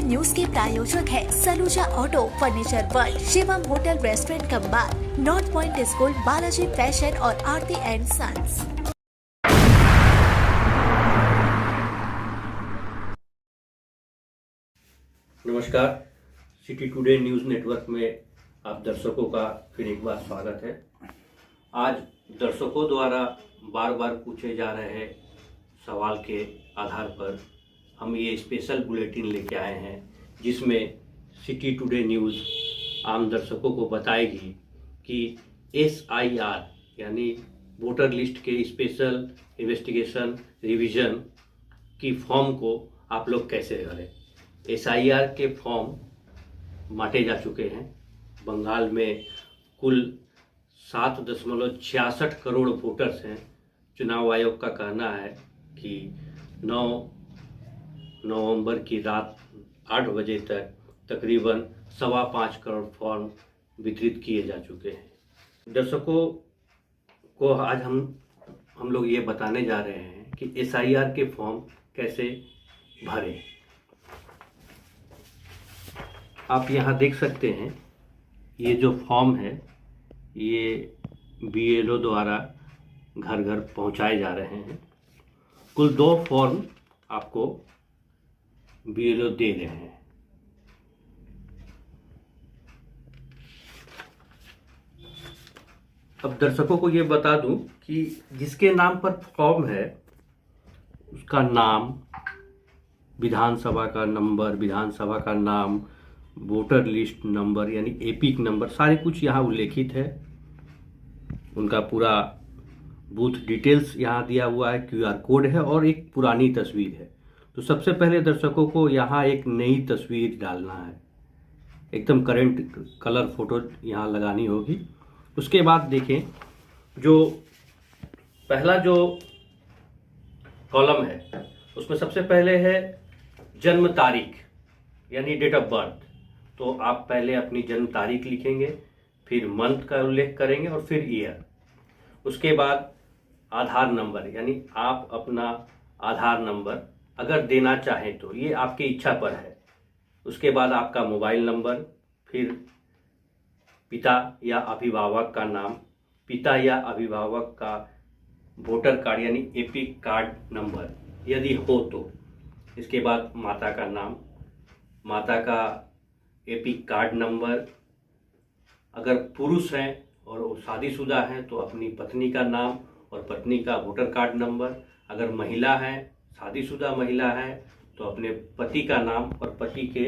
Today news के प्रायोजक है Saluja auto furniture world, Shivam hotel restaurant cum bar, north point school, Balaji fashion और Arti and sons. नमस्कार, सिटी टुडे न्यूज़ नेटवर्क में आप दर्शकों का फिर एक बार स्वागत है। आज दर्शकों द्वारा बार बार पूछे जा रहे सवाल के आधार पर हम ये स्पेशल बुलेटिन लेके आए हैं, जिसमें सिटी टुडे न्यूज़ आम दर्शकों को बताएगी कि SIR यानी वोटर लिस्ट के स्पेशल इन्वेस्टिगेशन रिवीजन की फॉर्म को आप लोग कैसे भरें। SIR के फॉर्म बांटे जा चुके हैं। बंगाल में कुल 7.66 करोड़ वोटर्स हैं। चुनाव आयोग का कहना है कि 9 नवंबर की रात 8 बजे तक तकरीबन 5.25 करोड़ फॉर्म वितरित किए जा चुके हैं। दर्शकों को आज हम लोग ये बताने जा रहे हैं कि SIR के फॉर्म कैसे भरें। आप यहाँ देख सकते हैं, ये जो फॉर्म है ये BLO द्वारा घर घर पहुँचाए जा रहे हैं। कुल 2 फॉर्म आपको BLO दे रहे हैं। अब दर्शकों को ये बता दूं कि जिसके नाम पर फॉर्म है उसका नाम, विधानसभा का नंबर, विधानसभा का नाम, वोटर लिस्ट नंबर यानी एपिक नंबर, सारे कुछ यहाँ उल्लेखित है। उनका पूरा बूथ डिटेल्स यहाँ दिया हुआ है, QR कोड है और एक पुरानी तस्वीर है। तो सबसे पहले दर्शकों को यहाँ एक नई तस्वीर डालना है, एकदम करंट कलर फोटो यहाँ लगानी होगी। उसके बाद देखें, जो पहला जो कॉलम है उसमें सबसे पहले है जन्म तारीख यानी डेट ऑफ बर्थ। तो आप पहले अपनी जन्म तारीख लिखेंगे, फिर मंथ का उल्लेख करेंगे और फिर ईयर। उसके बाद आधार नंबर यानी आप अपना आधार नंबर अगर देना चाहें तो ये आपकी इच्छा पर है। उसके बाद आपका मोबाइल नंबर, फिर पिता या अभिभावक का नाम, पिता या अभिभावक का वोटर कार्ड यानी एपिक कार्ड नंबर यदि हो तो। इसके बाद माता का नाम, माता का एपिक कार्ड नंबर। अगर पुरुष हैं और वो शादीशुदा हैं तो अपनी पत्नी का नाम और पत्नी का वोटर कार्ड नंबर। अगर महिला है, शादीशुदा महिला है तो अपने पति का नाम और पति के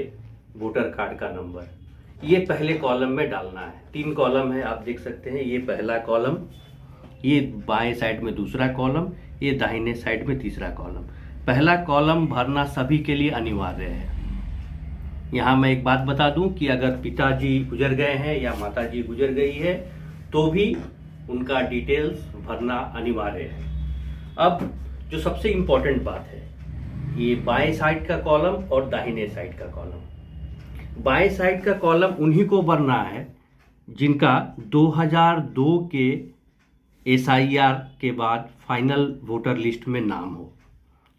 वोटर कार्ड का नंबर। ये पहले कॉलम में डालना है। 3 कॉलम है, आप देख सकते हैं। ये पहला कॉलम, ये बाएं साइड में दूसरा कॉलम, ये दाहिने साइड में तीसरा कॉलम। पहला कॉलम भरना सभी के लिए अनिवार्य है। यहाँ मैं एक बात बता दूं कि अगर पिताजी गुजर गए हैं या माताजी गुजर गई है तो भी उनका डिटेल्स भरना अनिवार्य है। अब जो सबसे इम्पोर्टेंट बात है, ये बाएं साइड का कॉलम और दाहिने साइड का कॉलम। बाएं साइड का कॉलम उन्हीं को भरना है जिनका 2002 के SIR के बाद फाइनल वोटर लिस्ट में नाम हो।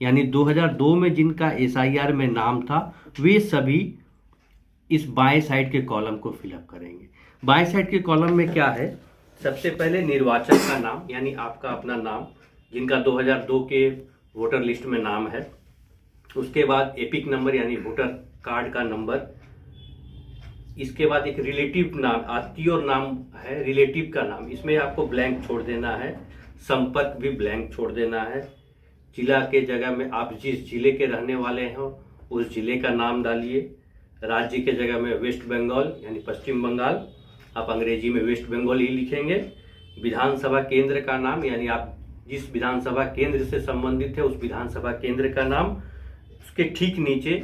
यानी 2002 में जिनका SIR में नाम था वे सभी इस बाएं साइड के कॉलम को फिलअप करेंगे। बाएं साइड के कॉलम में क्या है, सबसे पहले निर्वाचक का नाम यानी आपका अपना नाम, जिनका 2002 के वोटर लिस्ट में नाम है। उसके बाद एपिक नंबर यानी वोटर कार्ड का नंबर। इसके बाद एक रिलेटिव नाम, आत्मीय नाम है, रिलेटिव का नाम, इसमें आपको ब्लैंक छोड़ देना है। संपर्क भी ब्लैंक छोड़ देना है। जिला के जगह में आप जिस जिले के रहने वाले हो उस जिले का नाम डालिए। राज्य के जगह में वेस्ट बंगाल यानी पश्चिम बंगाल, आप अंग्रेजी में वेस्ट बंगाल ही लिखेंगे। विधानसभा केंद्र का नाम यानी आप जिस विधानसभा केंद्र से संबंधित है उस विधानसभा केंद्र का नाम। उसके ठीक नीचे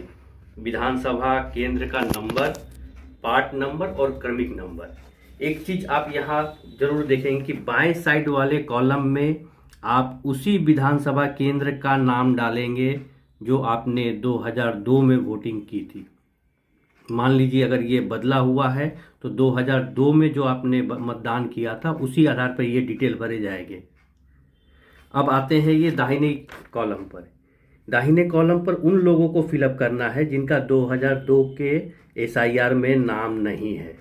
विधानसभा केंद्र का नंबर, पार्ट नंबर और क्रमिक नंबर। एक चीज आप यहाँ जरूर देखेंगे कि बाएं साइड वाले कॉलम में आप उसी विधानसभा केंद्र का नाम डालेंगे जो आपने 2002 में वोटिंग की थी। मान लीजिए अगर ये बदला हुआ है तो 2002 में जो आपने मतदान किया था उसी आधार पर ये डिटेल भरे जाएंगे। अब आते हैं ये दाहिने कॉलम पर। दाहिने कॉलम पर उन लोगों को फिलअप करना है जिनका 2002 के एसआईआर में नाम नहीं है,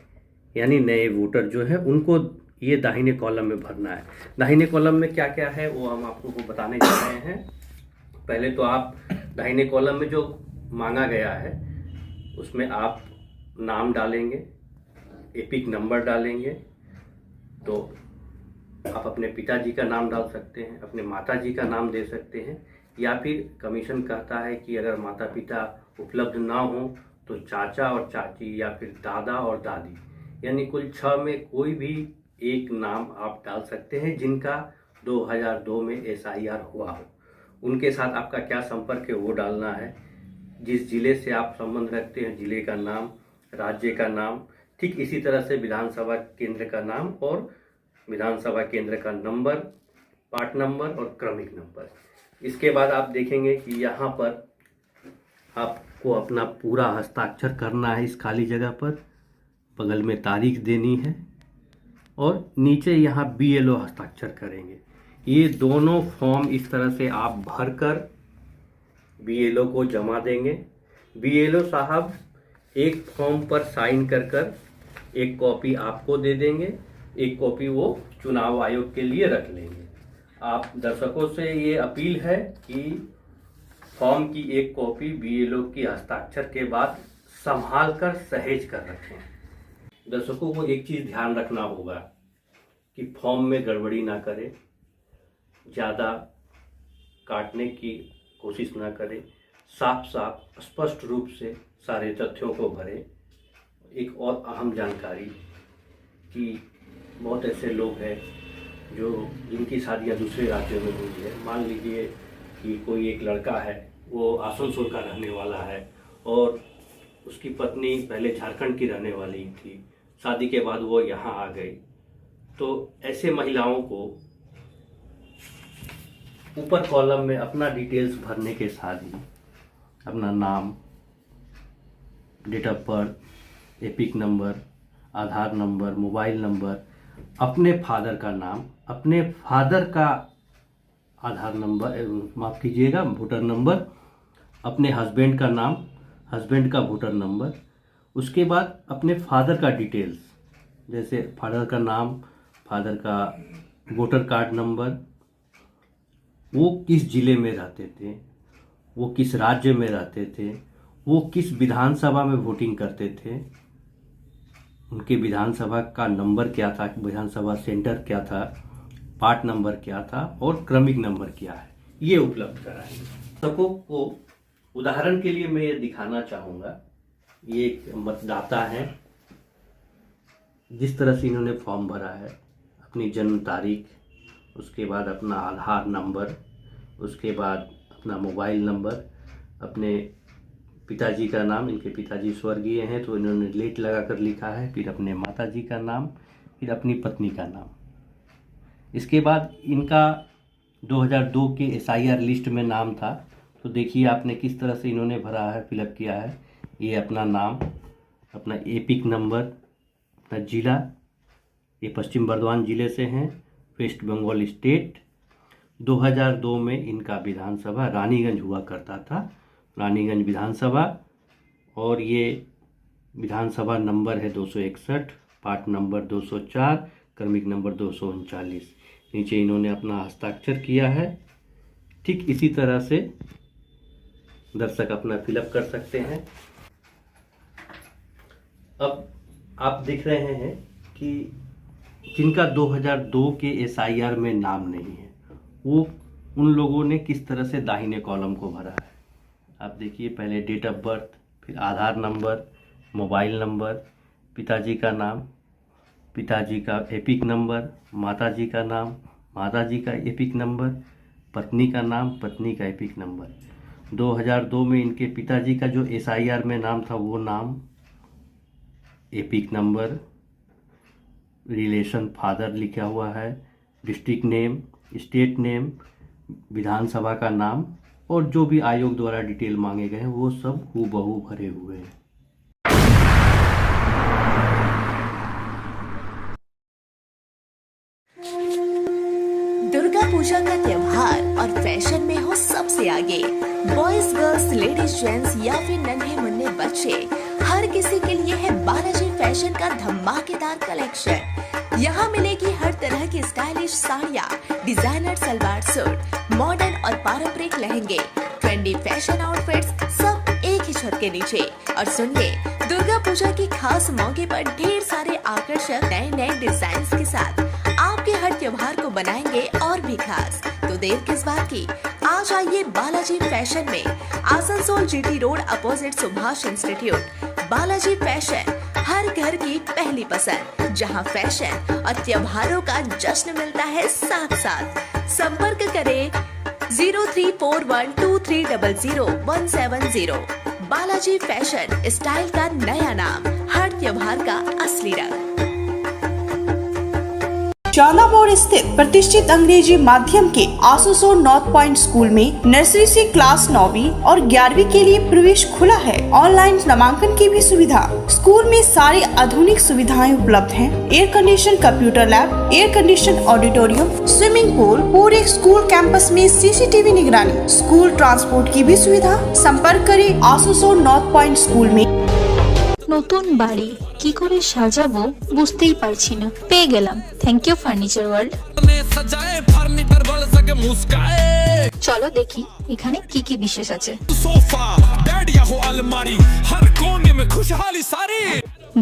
यानी नए वोटर जो है उनको ये दाहिने कॉलम में भरना है। दाहिने कॉलम में क्या क्या है वो हम आपको बताने जा रहे हैं। पहले तो आप दाहिने कॉलम में जो मांगा गया है उसमें आप नाम डालेंगे, एपिक नंबर डालेंगे। तो आप अपने पिताजी का नाम डाल सकते हैं, अपने माताजी का नाम दे सकते हैं, या फिर कमीशन कहता है कि अगर माता पिता उपलब्ध ना हो तो चाचा और चाची या फिर दादा और दादी, यानी कुल 6 में कोई भी एक नाम आप डाल सकते हैं जिनका 2002 में एसआईआर हुआ हो। उनके साथ आपका क्या संपर्क है वो डालना है। जिस जिले से आप संबंध रखते हैं जिले का नाम, राज्य का नाम, ठीक इसी तरह से विधानसभा केंद्र का नाम और विधानसभा केंद्र का नंबर, पार्ट नंबर और क्रमिक नंबर। इसके बाद आप देखेंगे कि यहाँ पर आपको अपना पूरा हस्ताक्षर करना है इस खाली जगह पर, बगल में तारीख देनी है और नीचे यहाँ बीएलओ हस्ताक्षर करेंगे। ये दोनों फॉर्म इस तरह से आप भरकर बीएलओ को जमा देंगे। बीएलओ साहब एक फॉर्म पर साइन कर एक कॉपी आपको दे देंगे, एक कॉपी वो चुनाव आयोग के लिए रख लेंगे। आप दर्शकों से ये अपील है कि फॉर्म की एक कॉपी बीएलओ की हस्ताक्षर के बाद संभाल कर सहेज कर रखें। दर्शकों को एक चीज़ ध्यान रखना होगा कि फॉर्म में गड़बड़ी ना करें, ज़्यादा काटने की कोशिश ना करें, साफ साफ स्पष्ट रूप से सारे तथ्यों को भरें। एक और अहम जानकारी कि बहुत ऐसे लोग हैं जो जिनकी शादियां दूसरे राज्यों में हुई है। मान लीजिए कि कोई एक लड़का है, वो आसनसोल का रहने वाला है और उसकी पत्नी पहले झारखंड की रहने वाली थी, शादी के बाद वो यहाँ आ गई। तो ऐसे महिलाओं को ऊपर कॉलम में अपना डिटेल्स भरने के साथ ही अपना नाम, date of birth, EPIC number, Aadhaar number, mobile number, अपने फादर का नाम, अपने फादर का आधार नंबर, माफ़ कीजिएगा वोटर नंबर, अपने हस्बैंड का नाम, हस्बैंड का वोटर नंबर, उसके बाद अपने फादर का डिटेल्स, जैसे फादर का नाम, फादर का वोटर कार्ड नंबर, वो किस ज़िले में रहते थे, वो किस राज्य में रहते थे, वो किस विधानसभा में वोटिंग करते थे, उनके विधानसभा का नंबर क्या था, विधानसभा सेंटर क्या था, पार्ट नंबर क्या था और क्रमिक नंबर क्या है, ये उपलब्ध कराएंगे। सबको को उदाहरण के लिए मैं ये दिखाना चाहूँगा। ये एक मतदाता हैं, जिस तरह से इन्होंने फॉर्म भरा है, अपनी जन्म तारीख, उसके बाद अपना आधार नंबर, उसके बाद अपना मोबाइल नंबर, अपने पिताजी का नाम, इनके पिताजी स्वर्गीय हैं तो इन्होंने लेट लगा कर लिखा है, फिर अपने माताजी का नाम, फिर अपनी पत्नी का नाम। इसके बाद इनका 2002 के एसआईआर लिस्ट में नाम था, तो देखिए आपने किस तरह से इन्होंने भरा है, फिलअप किया है। ये अपना नाम, अपना एपिक नंबर, अपना ज़िला, ये पश्चिम बर्धमान ज़िले से हैं, वेस्ट बंगाल स्टेट। 2002 में इनका विधानसभा रानीगंज हुआ करता था, रानीगंज विधानसभा, और ये विधानसभा नंबर है 261, पार्ट नंबर 204, क्रमिक नंबर 239। नीचे इन्होंने अपना हस्ताक्षर किया है। ठीक इसी तरह से दर्शक अपना फिलअप कर सकते हैं। अब आप देख रहे हैं कि जिनका 2002 के एसआईआर में नाम नहीं है, वो उन लोगों ने किस तरह से दाहिने कॉलम को भरा है। आप देखिए, पहले डेट ऑफ बर्थ, फिर आधार नंबर, मोबाइल नंबर, पिताजी का नाम, पिताजी का एपिक नंबर, माताजी का नाम, माताजी का एपिक नंबर, पत्नी का नाम, पत्नी का एपिक नंबर। 2002 में इनके पिताजी का जो एसआईआर में नाम था वो नाम, एपिक नंबर, रिलेशन फादर लिखा हुआ है, डिस्ट्रिक्ट नेम, स्टेट नेम, विधानसभा का नाम, और जो भी आयोग द्वारा डिटेल मांगे गए हैं वो सब हूबहू भरे हुए हैं। दुर्गा पूजा का त्योहार और फैशन में हो सबसे आगे, बॉयज, गर्ल्स, लेडीज, जेंट्स या फिर नन्हे मुन्ने बच्चे, हर किसी के लिए है बालाजी फैशन का धमाकेदार कलेक्शन। यहाँ मिलेगी हर तरह की स्टाइलिश साड़ियाँ, डिजाइनर सलवार सूट, मॉडर्न और पारंपरिक लहंगे, ट्रेंडी फैशन आउटफिट्स, सब एक ही छत के नीचे। और सुनिए, दुर्गा पूजा की खास मौके पर ढेर सारे आकर्षक नए नए डिजाइन के साथ आपके हर त्योहार को बनाएंगे और भी खास। तो देर किस बात की, आज आइए बालाजी फैशन में, Asansol GT road opposite Subhash institute. Balaji fashion, हर घर की पहली पसंद, जहां फैशन और त्योहारों का जश्न मिलता है साथ साथ। संपर्क करें 034123000170। बालाजी फैशन, स्टाइल का नया नाम, हर त्योहार का असली रंग। चांदा मोड़ स्थित प्रतिष्ठित अंग्रेजी माध्यम के आसनसोल नॉर्थ पॉइंट स्कूल में नर्सरी से क्लास 9वीं और 11वीं के लिए प्रवेश खुला है। ऑनलाइन नामांकन की भी सुविधा। स्कूल में सारी आधुनिक सुविधाएं उपलब्ध हैं। Air condition computer lab, air condition auditorium, swimming pool, पूरे स्कूल कैंपस में सीसीटीवी निगरानी, स्कूल ट्रांसपोर्ट की भी सुविधा। संपर्क करें आसनसोल नॉर्थ पॉइंट स्कूल में। নতুন বাড়ি কি করে সাজাবো বুঝতেই পারছি না। পেয়ে গেলাম, থ্যাংক ইউ ফার্নিচার ওয়ার্ল্ড। চলো দেখি এখানে কি কি বিশেষ আছে।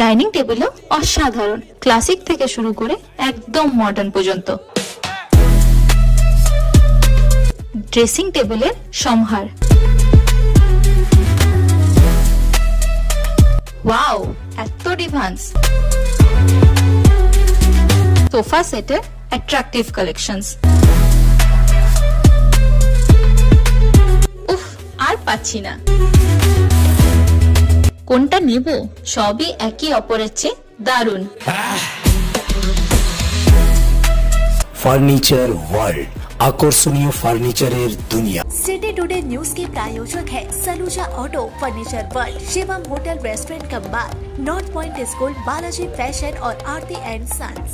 ডাইনিং টেবিলও অসাধারণ, ক্লাসিক থেকে শুরু করে একদম মডার্ন পর্যন্ত। ড্রেসিং টেবিলের সমাহার, ওয়াও এত ডিভান্স। সোফা সেটের অ্যাট্রাকটিভ কালেকশনস। উফ, আর পাচ্ছি না, কোনটা নেব? সবই একই অপরের চেয়ে দারুণ। ফার্নিচার ওয়ার্ল্ড, আকর্ষণীয় ফার্নিচারের দুনিয়া। सिटी टुडे न्यूज के प्रायोजक है Saluja auto, furniture world, Shivam hotel restaurant Kambar, north point school, Balaji fashion और आरती एंड सन्स।